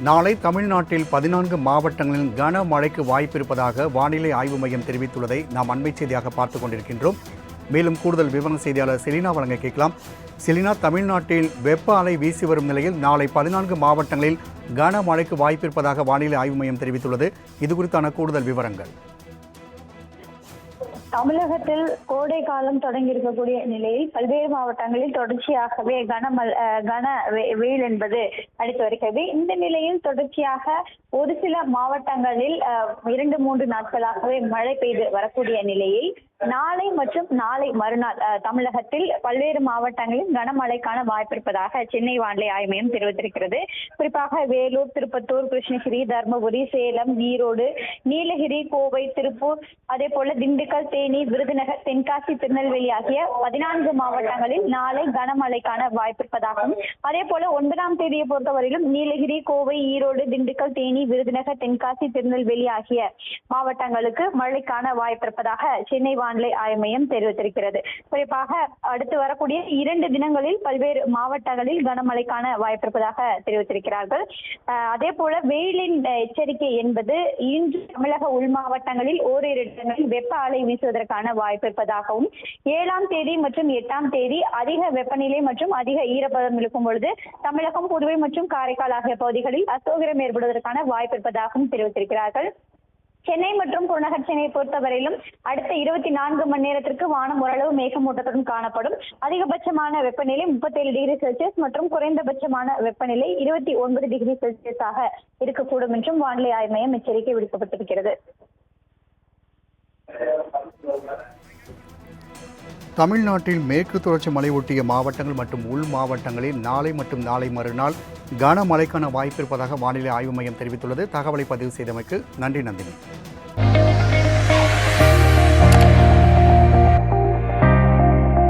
நாளை தமிழ்நாட்டில் 14 மாவட்டங்களில் கனமழைக்கு வாய்ப்பு இருப்பதாக வானிலை ஆய்வு மையம் தெரிவித்துள்ளதை நாம் அண்மை செய்தியாக பார்த்துக் கொண்டிருக்கின்றோம். மேலும் கூடுதல் விவரம் செய்தியாளர் செலினா வழங்க கேட்கலாம். செலினா, தமிழ்நாட்டில் வெப்ப அலை வீசி வரும் நிலையில் நாளை 14 மாவட்டங்களில் கனமழைக்கு வாய்ப்பு இருப்பதாக வானிலை ஆய்வு மையம் தெரிவித்துள்ளது. இது குறித்தான கூடுதல் விவரங்கள். தமிழகத்தில் கோடை காலம் தொடங்கி இருக்கக்கூடிய நிலையில் பல்வேறு மாவட்டங்களில் தொடர்ச்சியாகவே கன வெயில் என்பது அடித்து வருகிறது. இந்த நிலையில் தொடர்ச்சியாக ஒரு சில மாவட்டங்களில் 2-3 நாட்களாகவே மழை பெய்து வரக்கூடிய நிலையில் நாளை மற்றும் நாளை மறுநாள் தமிழகத்தில் பல்வேறு மாவட்டங்களில் கனமழைக்கான வாய்ப்பு இருப்பதாக சென்னை வானிலை ஆய்வு மையம் தெரிவித்திருக்கிறது. குறிப்பாக வேலூர், திருப்பத்தூர், கிருஷ்ணகிரி, தர்மபுரி, சேலம், ஈரோடு, நீலகிரி, கோவை, திருப்பூர், அதே போல திண்டுக்கல், தேனி, விருதுநகர், தென்காசி, திருநெல்வேலி ஆகிய 14 மாவட்டங்களில் நாளை கனமழைக்கான வாய்ப்பு இருப்பதாகவும், அதே போல 9ஆம் தேதியை பொறுத்தவரையிலும் நீலகிரி, கோவை, ஈரோடு, திண்டுக்கல், தேனி, விருதுநகர், தென்காசி, திருநெல்வேலி ஆகிய மாவட்டங்களுக்கு மழைக்கான வாய்ப்பு இருப்பதாக சென்னை வானிலை ஆய்வு மையம் தெரிவித்திருக்கிறது. குறிப்பாக அடுத்து வரக்கூடிய 2 தினங்களில் பல்வேறு மாவட்டங்களில் கனமழைக்கான வாய்ப்பு இருப்பதாக தெரிவித்திருக்கிறார்கள். அதே போல வெயிலின் எச்சரிக்கை என்பது இன்று தமிழக உள் மாவட்டங்களில் ஓரிரு இடங்களில் வெப்ப அலை வீசுவதற்கான வாய்ப்பு இருப்பதாகவும், 7ஆம் தேதி மற்றும் 8ஆம் தேதி அதிக வெப்பநிலை மற்றும் அதிக ஈரப்பதம் இருக்கும் பொழுது தமிழகம், புதுவை மற்றும் காரைக்கால் ஆகிய பகுதிகளில் அசௌகரியம் ஏற்படுவதற்கான வாய்ப்பு இருப்பதாகவும் தெரிவித்திருக்கிறார்கள். சென்னை மற்றும் புறநகர் சென்னையை பொறுத்தவரையிலும் அடுத்த 24 மணி நேரத்திற்கு வானம் ஓரளவு மேகமூட்டத்துடன் காணப்படும். அதிகபட்சமான வெப்பநிலை 37 டிகிரி செல்சியஸ் மற்றும் குறைந்தபட்சமான வெப்பநிலை 29 டிகிரி செல்சியஸாக இருக்கக்கூடும் என்றும் வானிலை ஆய்வு மையம் எச்சரிக்கை விடுக்கப்பட்டிருக்கிறது. தமிழ்நாட்டில் மேற்கு தொடர்ச்சி மலை ஒட்டிய மாவட்டங்கள் மற்றும் உள் மாவட்டங்களில் நாளை மற்றும் நாளை மறுநாள் கனமழைக்கான வாய்ப்பு இருப்பதாக வானிலை ஆய்வு மையம் தெரிவித்துள்ளது. தகவலை பதிவு செய்தமைக்கு நன்றி நந்தினி.